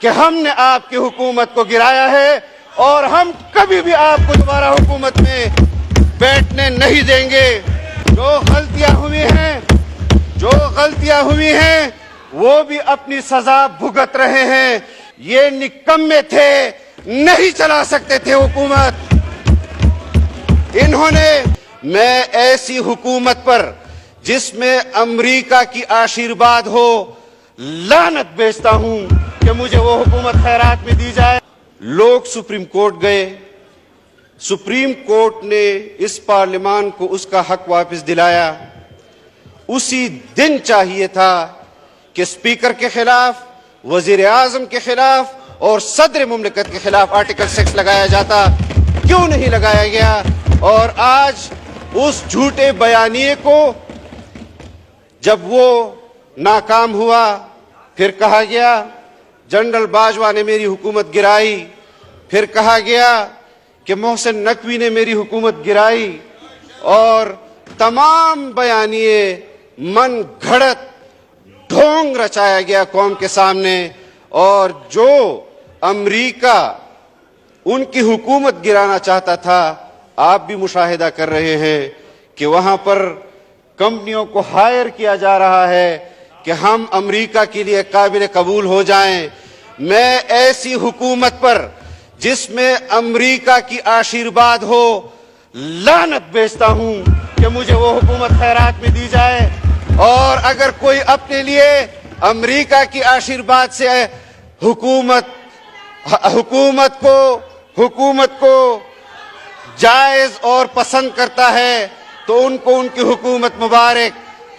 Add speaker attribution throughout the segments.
Speaker 1: کہ ہم نے آپ کی حکومت کو گرایا ہے اور ہم کبھی بھی آپ کو دوبارہ حکومت میں بیٹھنے نہیں دیں گے۔ جو غلطیاں ہوئی ہیں وہ بھی اپنی سزا بھگت رہے ہیں۔ یہ نکمے تھے، نہیں چلا سکتے تھے حکومت۔ میں ایسی حکومت پر جس میں امریکہ کی آشیرواد ہو لعنت بھیجتا ہوں کہ مجھے وہ حکومت خیرات میں دی جائے۔ لوگ سپریم کورٹ گئے، سپریم کورٹ نے اس پارلیمان کو اس کا حق واپس دلایا۔ اسی دن چاہیے تھا کہ اسپیکر کے خلاف، وزیر اعظم کے خلاف اور صدر مملکت کے خلاف آرٹیکل 6 لگایا جاتا، کیوں نہیں لگایا گیا؟ اور آج اس جھوٹے بیانیے کو جب وہ ناکام ہوا، پھر کہا گیا جنرل باجوہ نے میری حکومت گرائی، پھر کہا گیا کہ محسن نقوی نے میری حکومت گرائی، اور تمام بیانیے من گھڑت ڈھونگ رچایا گیا قوم کے سامنے۔ اور جو امریکہ ان کی حکومت گرانا چاہتا تھا، آپ بھی مشاہدہ کر رہے ہیں کہ وہاں پر کمپنیوں کو ہائر کیا جا رہا ہے کہ ہم امریکہ کے لیے قابل قبول ہو جائیں۔ میں ایسی حکومت پر جس میں امریکہ کی آشیرواد ہو لعنت بھیجتا ہوں کہ مجھے وہ حکومت خیرات میں دی جائے۔ اور اگر کوئی اپنے لیے امریکہ کی آشیرواد سے حکومت کو جائز اور پسند کرتا ہے تو ان کو ان کی حکومت مبارک۔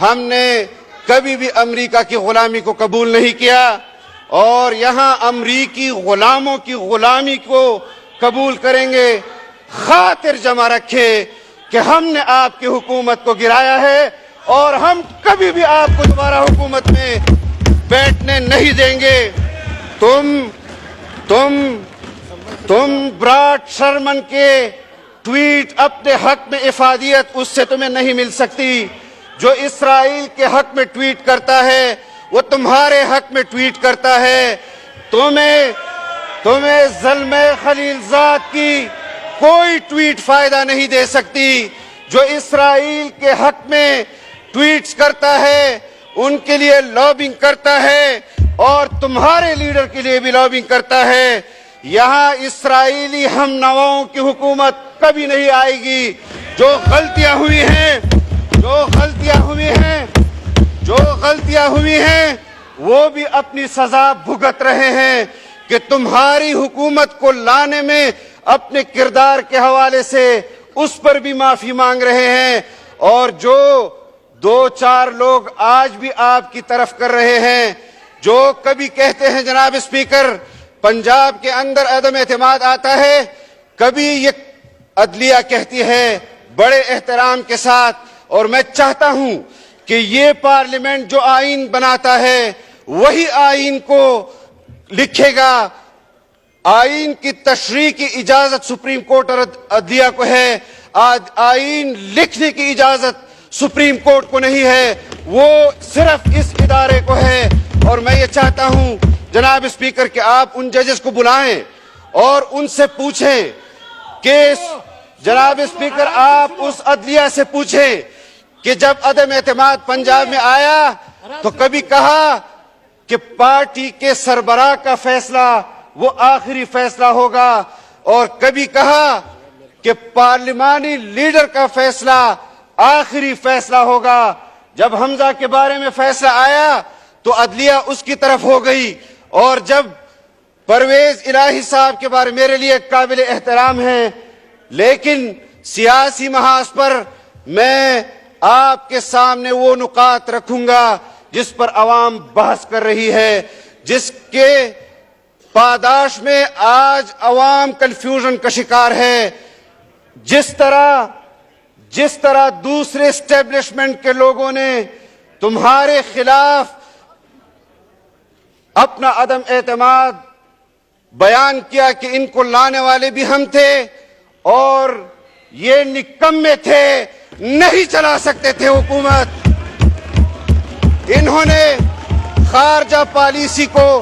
Speaker 1: ہم نے کبھی بھی امریکہ کی غلامی کو قبول نہیں کیا، اور یہاں امریکی غلاموں کی غلامی کو قبول کریں گے۔ خاطر جمع رکھے کہ ہم نے آپ کی حکومت کو گرایا ہے اور ہم کبھی بھی آپ کو دوبارہ حکومت میں بیٹھنے نہیں دیں گے۔ تم براٹ شرمن کے ٹویٹ اپنے حق میں افادیت اس سے تمہیں نہیں مل سکتی۔ جو اسرائیل کے حق میں ٹویٹ کرتا ہے وہ تمہارے حق میں ٹویٹ کرتا ہے۔ تمہیں ظلم خلیل زاد کی کوئی ٹویٹ فائدہ نہیں دے سکتی۔ جو اسرائیل کے حق میں ٹویٹس کرتا ہے ان کے لیے لابنگ کرتا ہے اور تمہارے لیڈر کے لیے بھی لابنگ کرتا ہے۔ یہاں اسرائیلی ہم نواؤں کی حکومت کبھی نہیں آئے گی۔ جو غلطیاں ہوئی ہیں وہ بھی اپنی سزا بھگت رہے ہیں کہ تمہاری حکومت کو لانے میں اپنے کردار کے حوالے سے اس پر بھی معافی مانگ رہے ہیں۔ اور جو 2-4 لوگ آج بھی آپ کی طرف کر رہے ہیں، جو کبھی کہتے ہیں جناب اسپیکر پنجاب کے اندر عدم اعتماد آتا ہے، کبھی یہ عدلیہ کہتی ہے بڑے احترام کے ساتھ، اور میں چاہتا ہوں کہ یہ پارلیمنٹ جو آئین بناتا ہے وہی آئین کو لکھے گا۔ آئین کی تشریح کی اجازت سپریم کورٹ اور عدلیہ کو ہے، آئین لکھنے کی اجازت سپریم کورٹ کو نہیں ہے، وہ صرف اس ادارے کو ہے۔ اور میں یہ چاہتا ہوں جناب اسپیکر کہ آپ ان ججز کو بلائیں اور ان سے پوچھیں کہ جناب اسپیکر آپ اس عدلیہ سے پوچھیں کہ جب عدم اعتماد پنجاب میں آیا تو کبھی کہا کہ پارٹی کے سربراہ کا فیصلہ وہ آخری فیصلہ ہوگا، اور کبھی کہا کہ پارلیمانی لیڈر کا فیصلہ آخری فیصلہ ہوگا۔ جب حمزہ کے بارے میں فیصلہ آیا تو عدلیہ اس کی طرف ہو گئی، اور جب پرویز الہی صاحب کے بارے میرے لیے قابل احترام ہیں، لیکن سیاسی محاذ پر میں آپ کے سامنے وہ نکات رکھوں گا جس پر عوام بحث کر رہی ہے، جس کے پاداش میں آج عوام کنفیوژن کا شکار ہے۔ جس طرح دوسرے اسٹیبلشمنٹ کے لوگوں نے تمہارے خلاف اپنا عدم اعتماد بیان کیا کہ ان کو لانے والے بھی ہم تھے اور یہ نکمے تھے، نہیں چلا سکتے تھے حکومت۔ انہوں نے خارجہ پالیسی کو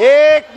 Speaker 1: 1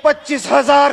Speaker 1: 25,000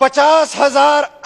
Speaker 1: 50,000